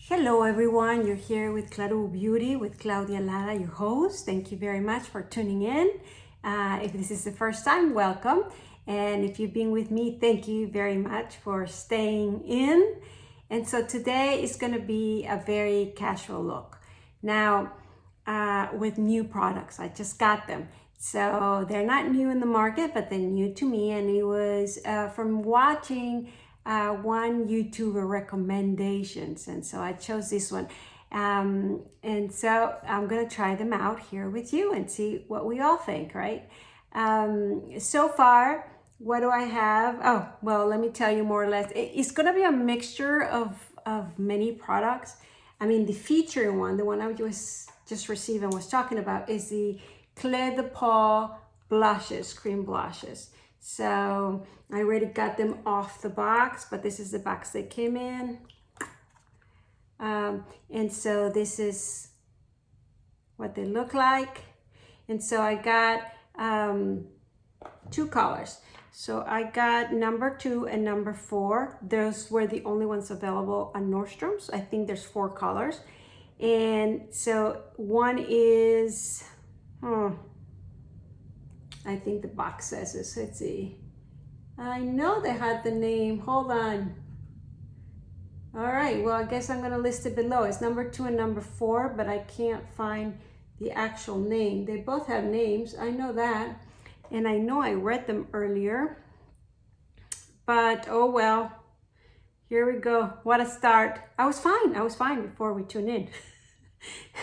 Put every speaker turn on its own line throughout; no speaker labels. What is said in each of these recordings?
Hello everyone, you're here with Claru Beauty with Claudia Lara, your host. Thank you very much for tuning in. If this is the first time, welcome. And if you've been with me, thank you very much for staying in. And so today is going to be a very casual look. Now, with new products, I just got them. So they're not new in the market, but they're new to me. And it was from watching one YouTuber recommendations, and so I chose this one, and so I'm gonna try them out here with you and see what we all think, right? So far, what do I have? Oh, well, let me tell you more or less. It's gonna be a mixture of many products. I mean, the featured one, the one I just received and was talking about, is the CLE De PEAU blushes, cream blushes. So I already got them off the box, but this is the box they came in. And so this is what they look like. And so I got two colors. So I got number 2 and number 4. Those were the only ones available on Nordstrom's. I think there's 4 colors. And so one is, I think the box says this. Let's see. I know they had the name. Hold on. All right. Well, I guess I'm going to list it below. It's number 2 and number 4, but I can't find the actual name. They both have names. I know that. And I know I read them earlier. But, oh well. Here we go. What a start. I was fine. I was fine before we tune in.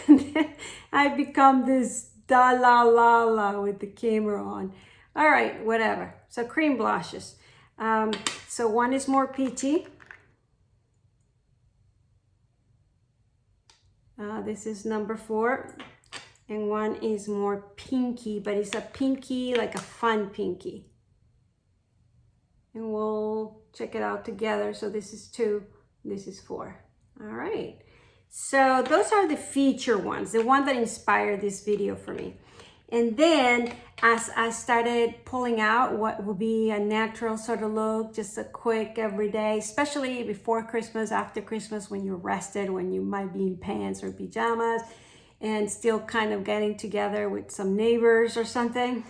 And then I become this da la la la with the camera on. All right, whatever. So cream blushes. So one is more peachy. This is number 4. And one is more pinky, but it's a pinky, like a fun pinky. And we'll check it out together. So this is 2, this is 4. All right. So those are the feature ones, the one that inspired this video for me. And then as I started pulling out what would be a natural sort of look, just a quick everyday, especially before Christmas, after Christmas, when you're rested, when you might be in pants or pajamas and still kind of getting together with some neighbors or something.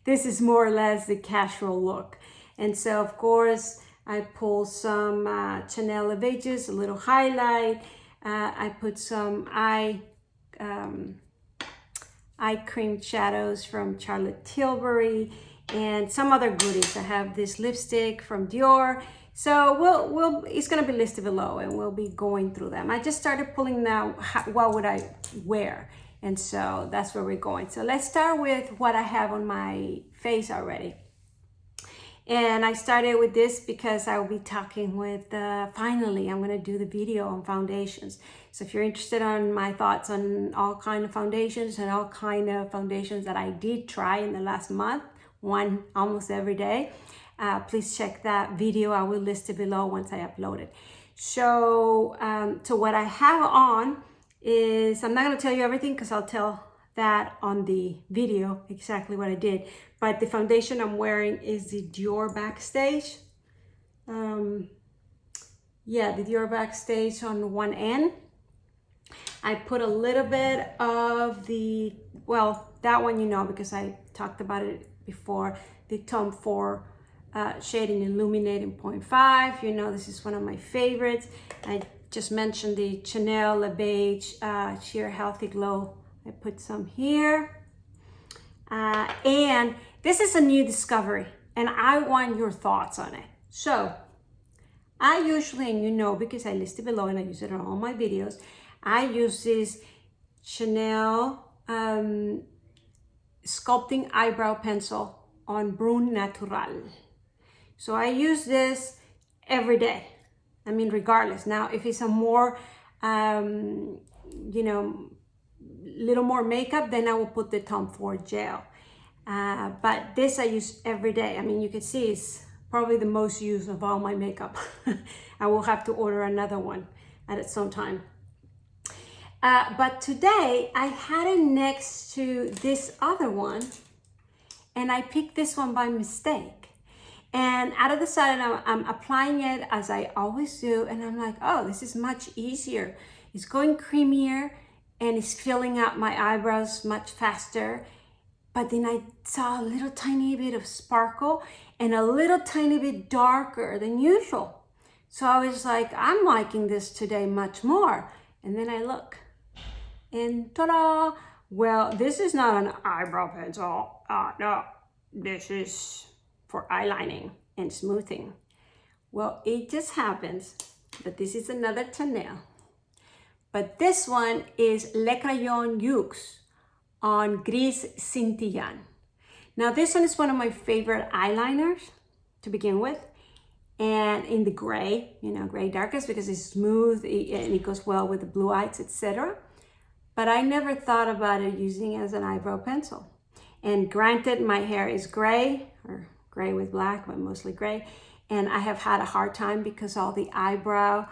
This is more or less the casual look. And so of course I pulled some Chanel Eyeliner, a little highlight. I put some eye cream shadows from Charlotte Tilbury and some other goodies. I have this lipstick from Dior. So it's gonna be listed below and we'll be going through them. I just started pulling now, what would I wear? And so that's where we're going. So let's start with what I have on my face already. And I started with this because I will be talking with, finally, I'm gonna do the video on foundations. So if you're interested on my thoughts on all kind of foundations and all kind of foundations that I did try in the last month, one almost every day, please check that video. I will list it below once I upload it. So, so what I have on is, I'm not gonna tell you everything because I'll tell that on the video exactly what I did, but the foundation I'm wearing is the Dior Backstage. Yeah, the Dior Backstage on one end. I put a little bit of the, well, that one you know because I talked about it before, the Tom Ford Shading Illuminating 0.5. You know, this is one of my favorites. I just mentioned the Chanel Le Beige Sheer Healthy Glow. I put some here. And this is a new discovery and I want your thoughts on it. So I usually, and you know, because I listed below and I use it on all my videos, I use this Chanel Sculpting Eyebrow Pencil on Brune Naturel. So I use this every day. I mean, regardless. Now, if it's a more, you know, little more makeup, then I will put the Tom Ford gel. But this I use every day. I mean, you can see it's probably the most used of all my makeup. I will have to order another one at some time. But today I had it next to this other one and I picked this one by mistake. And out of the sudden, I'm applying it as I always do. And I'm like, oh, this is much easier. It's going creamier and it's filling out my eyebrows much faster. But then I saw a little tiny bit of sparkle and a little tiny bit darker than usual. So I was like, I'm liking this today much more. And then I look and ta-da! Well, this is not an eyebrow pencil. No, this is for eyelining and smoothing. Well, it just happens that this is another Chanel. But this one is Le Crayon Luxe on Gris Scintillant. Now this one is one of my favorite eyeliners to begin with. And in the gray, you know, gray darkest, because it's smooth and it goes well with the blue eyes, etc. But I never thought about it using as an eyebrow pencil. And granted, my hair is gray, or gray with black, but mostly gray. And I have had a hard time because all the eyebrow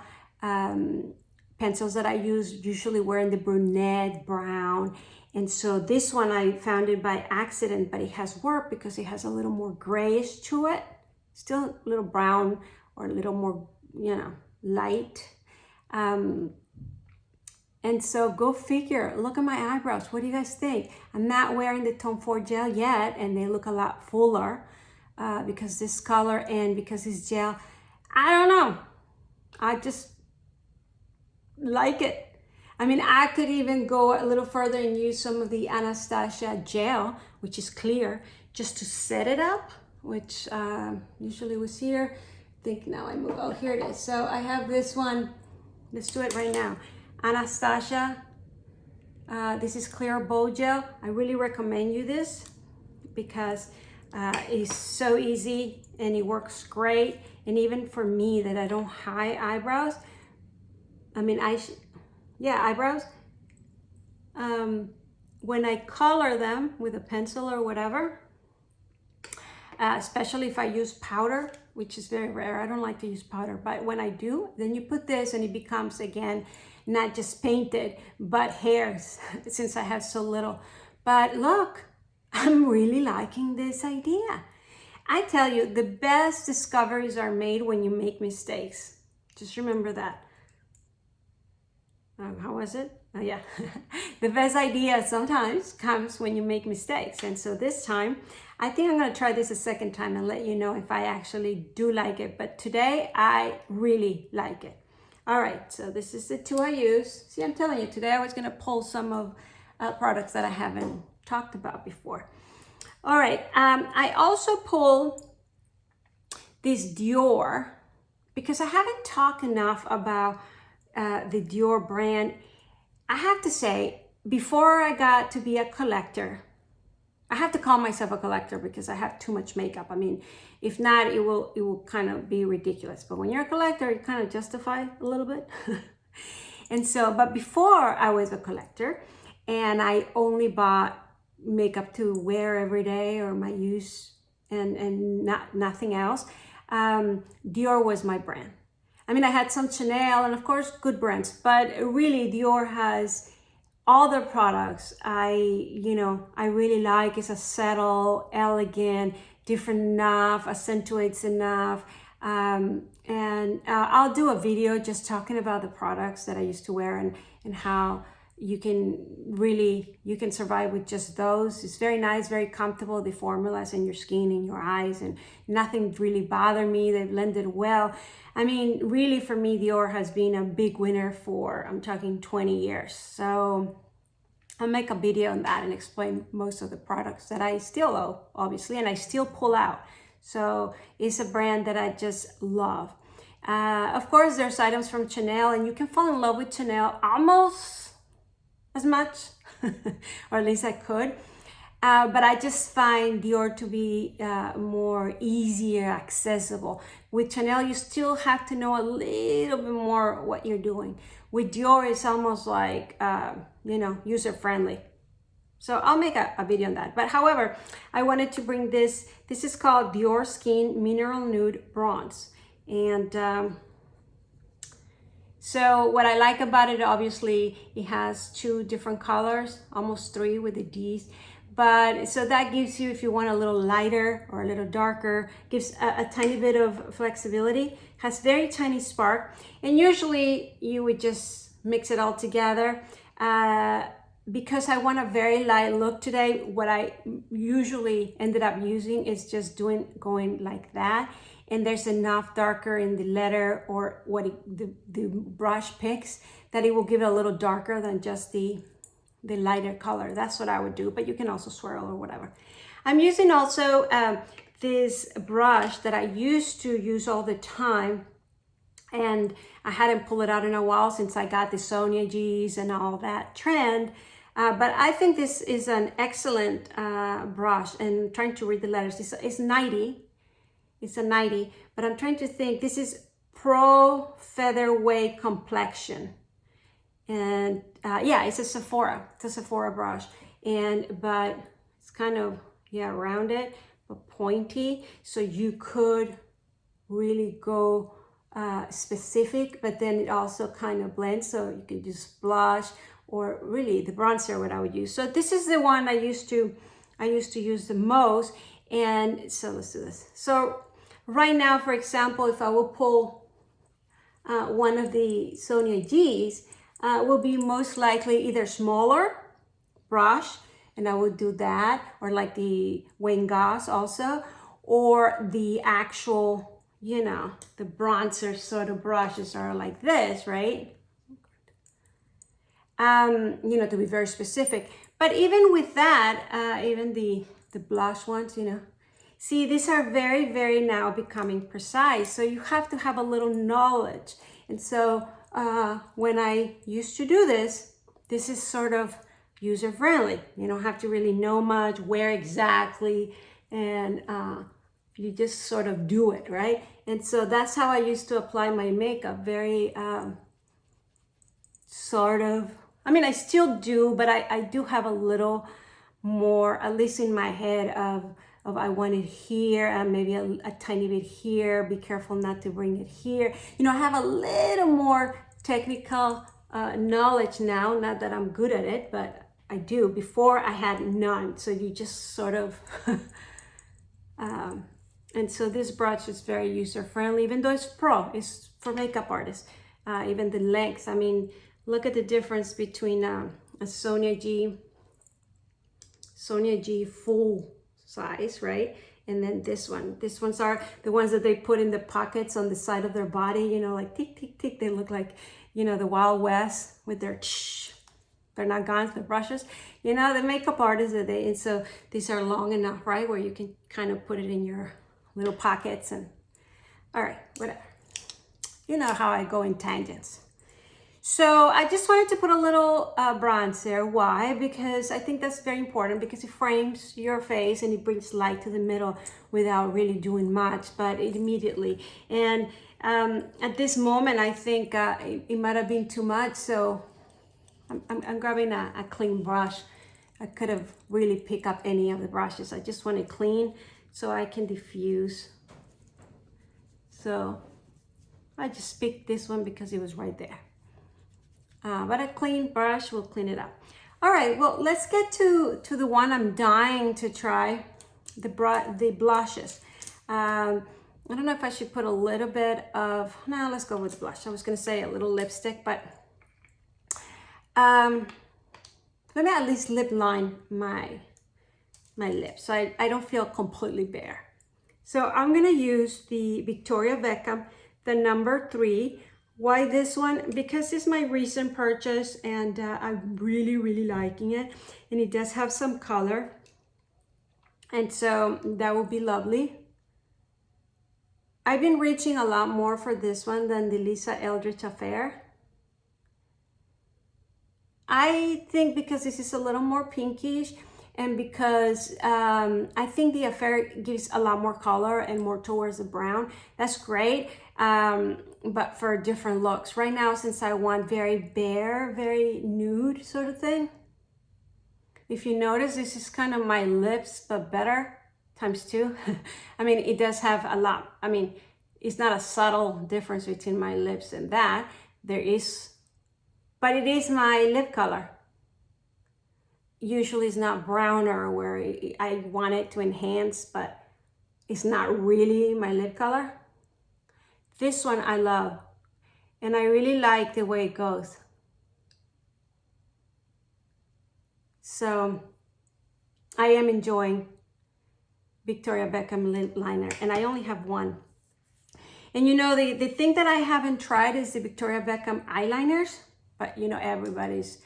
pencils that I use usually were in the brunette, brown. And so this one, I found it by accident, but it has worked because it has a little more grayish to it. Still a little brown or a little more, you know, light. And so go figure, look at my eyebrows. What do you guys think? I'm not wearing the Tom Ford gel yet, and they look a lot fuller because this color and because it's gel. I don't know. I just like it. I mean, I could even go a little further and use some of the Anastasia gel, which is clear, just to set it up, which usually was here. I think now I move, oh, here it is. So I have this one, let's do it right now. Anastasia, this is clear bow gel. I really recommend you this because it's so easy and it works great. And even for me that I don't hide eyebrows, I mean, eyebrows. When I color them with a pencil or whatever, especially if I use powder, which is very rare. I don't like to use powder, but when I do, then you put this and it becomes, again, not just painted, but hairs, since I have so little. But look, I'm really liking this idea. I tell you, the best discoveries are made when you make mistakes. Just remember that. How was it? Oh, yeah. The best idea sometimes comes when you make mistakes. And so this time, I think I'm going to try this a second time and let you know if I actually do like it. But today, I really like it. All right, so this is the two I use. See, I'm telling you, today I was going to pull some of products that I haven't talked about before. All right, I also pulled this Dior because I haven't talked enough about the Dior brand. I have to say, before I got to be a collector, I have to call myself a collector because I have too much makeup. I mean, if not, it will kind of be ridiculous. But when you're a collector, you kind of justify a little bit. And so, but before I was a collector and I only bought makeup to wear every day or my use and nothing else, Dior was my brand. I mean, I had some Chanel and of course good brands, but really Dior has all their products I really like. It's a subtle, elegant, different enough, accentuates enough. And I'll do a video just talking about the products that I used to wear and how you can survive with just those. It's very nice, very comfortable. The formulas in your skin, in your eyes, and nothing really bothered me. They blended well. I mean, really for me, Dior has been a big winner for, I'm talking 20 years. So I'll make a video on that and explain most of the products that I still owe, obviously, and I still pull out. So it's a brand that I just love. Of course, there's items from Chanel, and you can fall in love with Chanel almost as much, or at least I could. But I just find Dior to be more easier, accessible. With Chanel, you still have to know a little bit more what you're doing. With Dior, it's almost like, user-friendly. So I'll make a video on that. But however, I wanted to bring this. This is called Dior Skin Mineral Nude Bronze. And so what I like about it, obviously, it has two different colors, almost three with the D's. But so that gives you, if you want a little lighter or a little darker, gives a tiny bit of flexibility, has very tiny spark. And usually you would just mix it all together. Because I want a very light look today, what I usually ended up using is just going like that. And there's enough darker in the letter or what the brush picks that it will give it a little darker than just the lighter color. That's what I would do, but you can also swirl or whatever. I'm using also this brush that I used to use all the time, and I hadn't pulled it out in a while since I got the Sonia G's and all that trend. But I think this is an excellent brush, and I'm trying to read the letters. It's 90. It's a 90, but I'm trying to think. This is Pro Featherweight Complexion. And yeah, it's a Sephora. It's a Sephora brush. But it's kind of, yeah, rounded, but pointy. So you could really go specific, but then it also kind of blends. So you can just blush, or really the bronzer, what I would use. So this is the one I used to use the most. And so let's do this. So right now, for example, if I will pull one of the Sonia G's, will be most likely either smaller brush, and I would do that, or like the Wayne Goss also, or the actual, you know, the bronzer sort of brushes are like this, right? You know, to be very specific. But even with that, even the blush ones, you know, see, these are very, very now becoming precise. So you have to have a little knowledge. And so when I used to do this, this is sort of user-friendly. You don't have to really know much, where exactly, and you just sort of do it, right? And so that's how I used to apply my makeup, very sort of, I mean, I still do, but I do have a little more, at least in my head, of I want it here and maybe a tiny bit here. Be careful not to bring it here. You know, I have a little more technical knowledge now, not that I'm good at it, but I do. Before I had none, so you just sort of, and so this brush is very user-friendly, even though it's it's for makeup artists. Even the length, I mean, look at the difference between a Sonia G full size, right? And then this one. These ones are the ones that they put in the pockets on the side of their body, you know, like tick, tick, tick. They look like, you know, the Wild West with their they're not guns, they're brushes. You know, the makeup artists, and so these are long enough, right, where you can kind of put it in your little pockets. And all right, whatever. You know how I go in tangents. So I just wanted to put a little bronzer. Why? Because I think that's very important, because it frames your face and it brings light to the middle without really doing much, but it immediately. And at this moment, I think it might have been too much. So I'm grabbing a clean brush. I could have really picked up any of the brushes. I just want it clean so I can diffuse. So I just picked this one because it was right there. But a clean brush will clean it up. All right, well, let's get to the one I'm dying to try, the blushes. I don't know if I should put a little bit of, no, let's go with blush. I was gonna say a little lipstick, but let me at least lip line my lips so I don't feel completely bare. So I'm gonna use the Victoria Beckham, the number 3. Why this one? Because it's my recent purchase, and I'm really, really liking it. And it does have some color. And so that would be lovely. I've been reaching a lot more for this one than the Lisa Eldridge Affair. I think because this is a little more pinkish, and because I think the Affair gives a lot more color and more towards the brown. That's great. But for different looks. Right now, since I want very bare, very nude sort of thing, if you notice, this is kind of my lips, but better, ×2. I mean, it does have a lot. I mean, it's not a subtle difference between my lips and that. There is, but it is my lip color. usually is not browner where I want it to enhance, but it's not really my lip color. This one I love, and I really like the way it goes. So I am enjoying Victoria Beckham lip liner, and I only have one. And you know, the thing that I haven't tried is the Victoria Beckham eyeliners, but you know, everybody's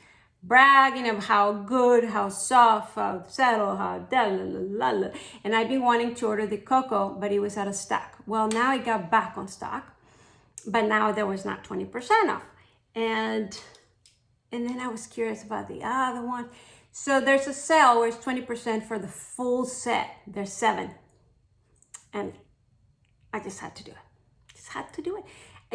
bragging of how good, how soft, how settled, how da la la la. And I've been wanting to order the Cocoa, but it was out of stock. Well, now it got back on stock, but now there was not 20% off. And then I was curious about the other one. So there's a sale where it's 20% for the full set. There's 7. And I just had to do it. Just had to do it.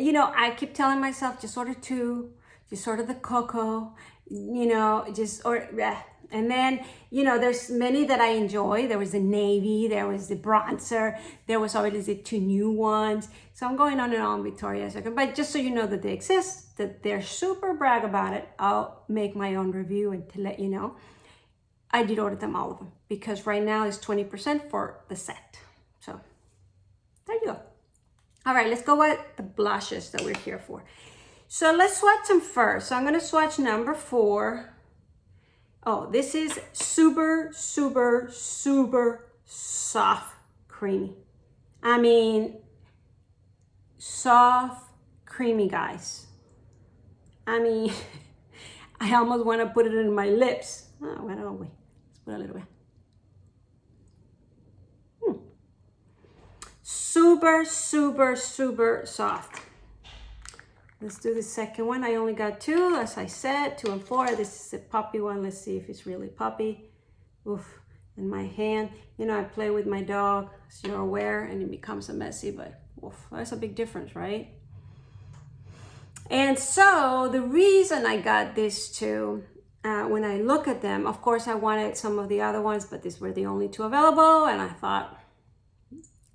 You know, I keep telling myself, just order 2, just order the Cocoa, you know, just order. And then, you know, there's many that I enjoy. There was the navy, there was the bronzer, there was already the 2 new ones. So I'm going on and on, Victoria. But just so you know that they exist, that they're super brag about it, I'll make my own review and to let you know. I did order them, all of them, because right now it's 20% for the set. So there you go. All right, let's go with the blushes that we're here for. So let's swatch them first. So I'm gonna swatch number 4. Oh, this is super, super, super soft, creamy. I mean, soft, creamy, guys. I mean, I almost want to put it in my lips. Oh, why don't we? Let's put a little bit. Super, super, super soft. Let's do the second one. I only got 2, as I said, 2 and 4. This is a puppy one. Let's see if it's really puppy. Oof, in my hand. You know, I play with my dog, as you're aware, and it becomes a messy, but oof, that's a big difference, right? And so the reason I got these 2, when I look at them, of course, I wanted some of the other ones, but these were the only 2 available, and I thought,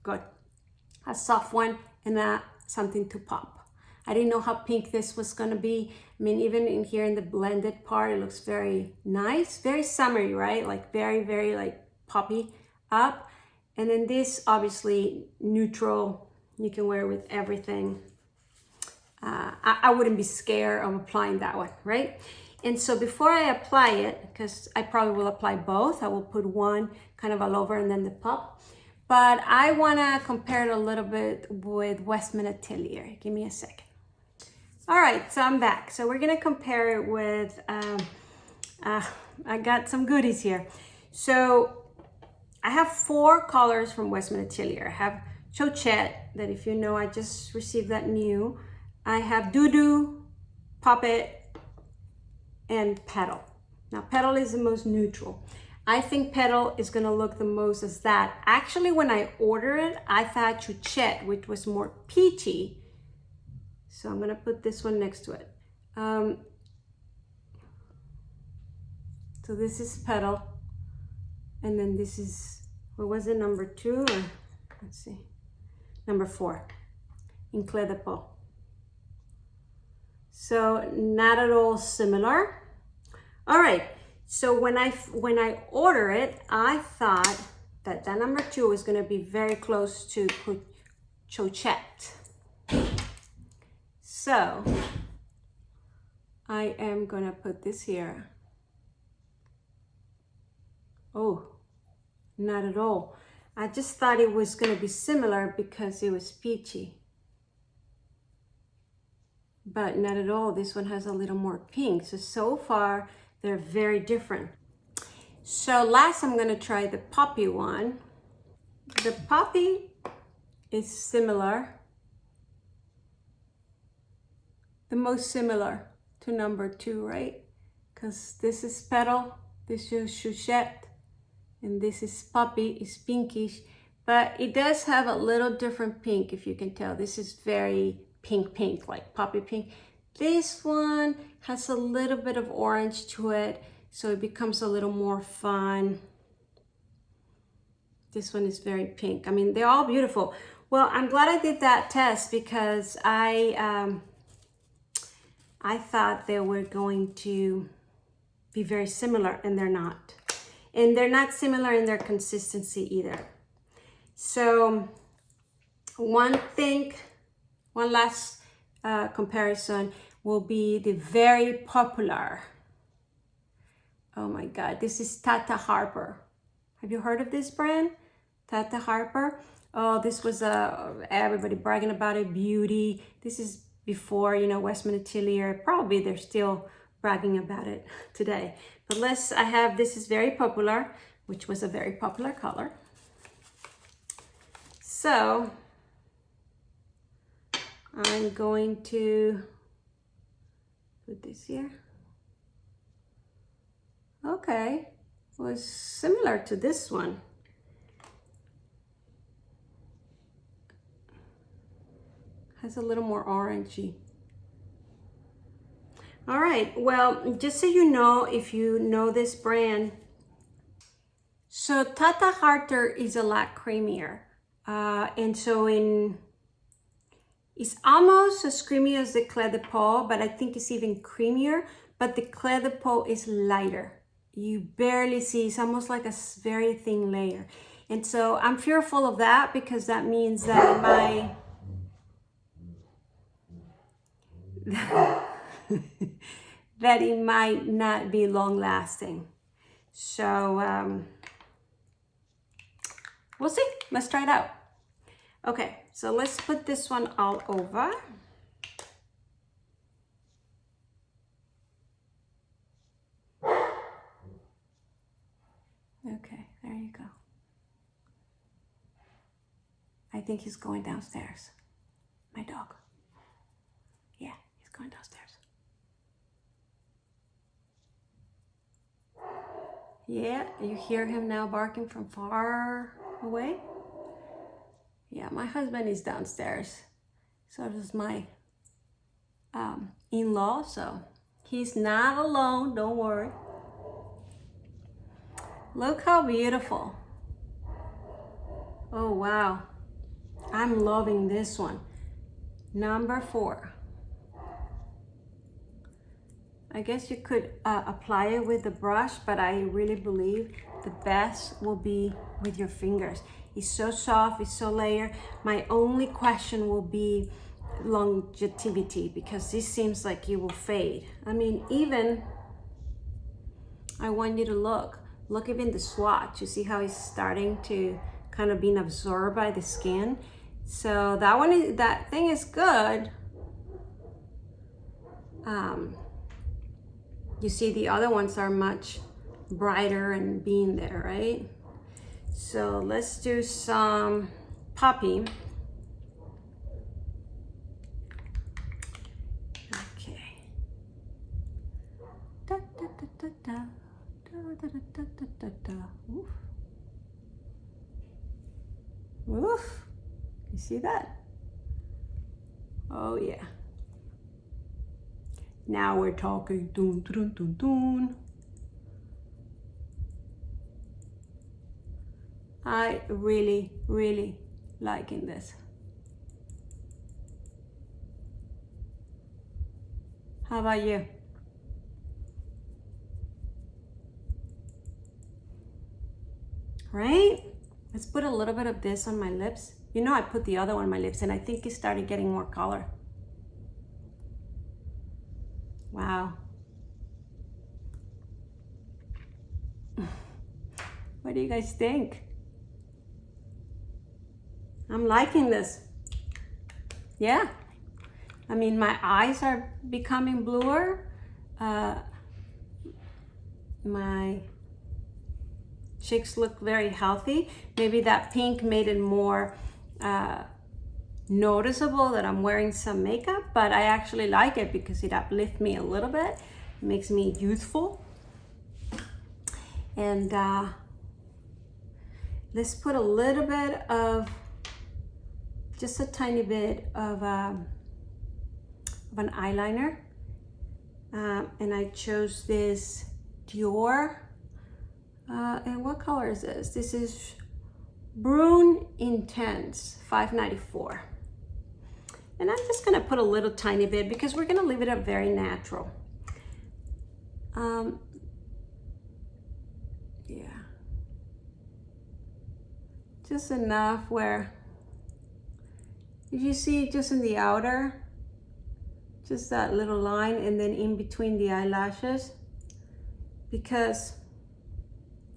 good. A soft one and something to pop. I didn't know how pink this was gonna be. I mean, even in here in the blended part, it looks very nice, very summery, right? Like very, very like poppy up. And then this, obviously neutral, you can wear with everything. I wouldn't be scared of applying that one, right? And so before I apply it, because I probably will apply both, I will put one kind of all over and then the pop. But I wanna compare it a little bit with Westman Atelier. Give me a second. All right, so I'm back. So we're gonna compare it with, I got some goodies here. So I have 4 colors from Westman Atelier. I have Chouchette, that if you know, I just received that new. I have Doo-Doo, Puppet, and Petal. Now, Petal is the most neutral. I think Petal is gonna look the most as that. Actually, when I ordered it, I thought Chouchette, which was more peachy. So I'm gonna put this one next to it. So this is Petal. And then this is, what was it, number 2? Or, let's see, number 4, in CLE DE PEAU. So not at all similar. All right, so when I order it, I thought that that number 2 was gonna be very close to Chouchette. So I am gonna put this here. Oh, not at all. I just thought it was gonna be similar because it was peachy. But not at all. This one has a little more pink. So far, they're very different. So last, I'm gonna try the poppy one. The poppy is similar. The most similar to number 2, right? Because this is Petal, this is Chouchette, and this is Puppy, is pinkish, but it does have a little different pink, if you can tell. This is very pink, like poppy pink. This one has a little bit of orange to it, so it becomes a little more fun. This one is very pink. I mean, they're all beautiful. Well, I'm glad I did that test because I thought they were going to be very similar, and they're not. And they're not similar in their consistency either. So one last comparison will be the very popular, oh my God, this is Tata Harper. Have you heard of this brand? Tata Harper. Oh, this was everybody bragging about it, Beauty. This is before, you know, Westman Atelier. Probably they're still bragging about it today. But this is very popular, which was a very popular color. So I'm going to put this here. Okay, it was similar to this one. Has a little more orangey. All right, well, just so you know, if you know this brand, so Tata Harper is a lot creamier. And so it's almost as creamy as the CLE de Peau, but I think it's even creamier, but the CLE de Peau is lighter. You barely see, it's almost like a very thin layer. And so I'm fearful of that because that means that that it might not be long lasting. So we'll see. Let's try it out. Okay, so let's put this one all over. Okay, there you go. I think he's going downstairs. My dog. Yeah, he's going downstairs. Yeah, you hear him now barking from far away? Yeah, my husband is downstairs. So does my in-law, so he's not alone, don't worry. Look how beautiful. Oh, wow. I'm loving this one. Number 4. I guess you could apply it with the brush, but I really believe the best will be with your fingers. It's so soft, it's so layered. My only question will be longevity, because this seems like it will fade. I mean, even, I want you to look even the swatch. You see how it's starting to kind of being absorbed by the skin. So that thing is good. You see the other ones are much brighter and being there, right? So let's do some poppy. Okay. Da, da, da, da, da. Da, da, da, da, da, da. Oof. Oof. You see that? Oh yeah. Now we're talking. Dun, dun, dun, dun. I really, really liking this. How about you? Right? Let's put a little bit of this on my lips. You know, I put the other one on my lips and I think it started getting more color. Wow. What do you guys think? I'm liking this. Yeah. I mean, my eyes are becoming bluer. My cheeks look very healthy. Maybe that pink made it more noticeable that I'm wearing some makeup, but I actually like it because it uplifts me a little bit. It makes me youthful. And let's put a little bit of, just a tiny bit of an eyeliner. And I chose this Dior. And what color is this? This is Brune Intense 594. And I'm just gonna put a little tiny bit because we're gonna leave it up very natural. Yeah. Just enough where, if you see just in the outer, just that little line, and then in between the eyelashes, because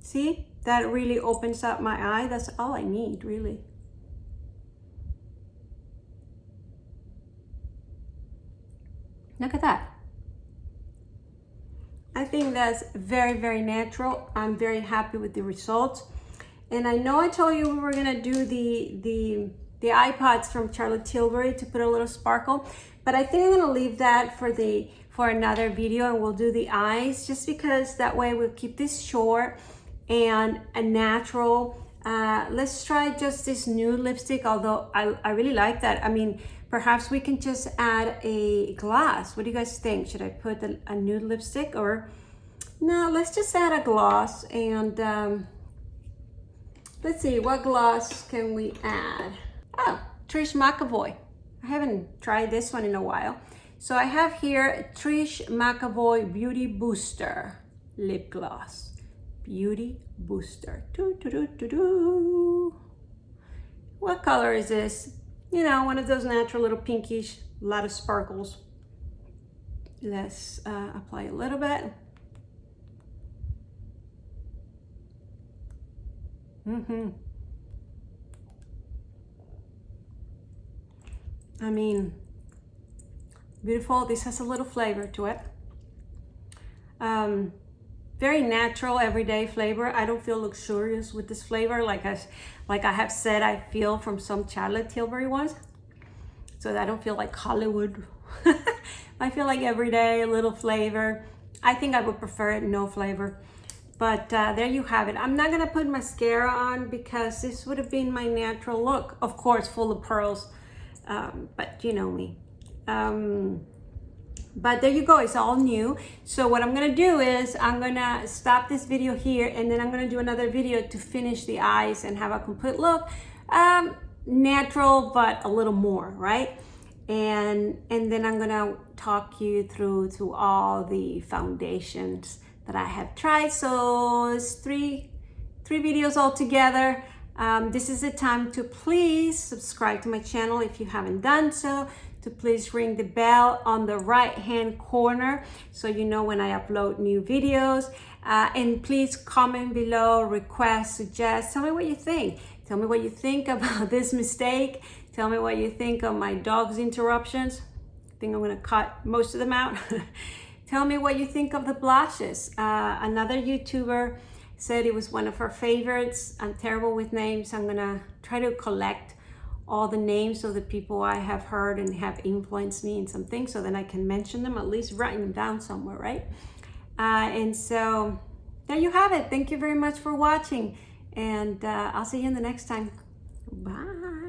see, that really opens up my eye. That's all I need, really. Look at that. I think that's very, very natural. I'm very happy with the results. And I know I told you we were gonna do the iPods from Charlotte Tilbury to put a little sparkle, but I think I'm gonna leave that for another video, and we'll do the eyes, just because that way we'll keep this short and a natural. Let's try just this nude lipstick, although I really like that. I mean, perhaps we can just add a gloss. What do you guys think? Should I put a nude lipstick, or no, let's just add a gloss. And let's see, what gloss can we add? Oh, Trish McEvoy. I haven't tried this one in a while. So I have here Trish McEvoy Beauty Booster Lip Gloss. Beauty Booster. Doo, doo, doo, doo, doo. What color is this? You know, one of those natural little pinkish, a lot of sparkles. Let's apply a little bit. I mean, beautiful. This has a little flavor to it. Very natural, everyday flavor. I don't feel luxurious with this flavor, like I have said, I feel from some Charlotte Tilbury ones. So I don't feel like Hollywood. I feel like everyday, a little flavor. I think I would prefer it no flavor. But there you have it. I'm not gonna put mascara on because this would have been my natural look. Of course, full of pearls, but you know me. But there you go, it's all new. So what I'm gonna do is I'm gonna stop this video here, and then I'm gonna do another video to finish the eyes and have a complete look. Natural, but a little more, right? And then I'm gonna talk you through all the foundations that I have tried. So it's three videos all together. This is the time to please subscribe to my channel if you haven't done so, to please ring the bell on the right hand corner so you know when I upload new videos, and please comment below, request, suggest, tell me what you think. Tell me what you think about this mistake. Tell me what you think of my dog's interruptions. I think I'm gonna cut most of them out. Tell me what you think of the blushes. Another YouTuber said it was one of her favorites. I'm terrible with names. I'm gonna try to collect all the names of the people I have heard and have influenced me in some things, so then I can mention them, at least write them down somewhere, right? And so there you have it. Thank you very much for watching, and I'll see you in the next time. Bye.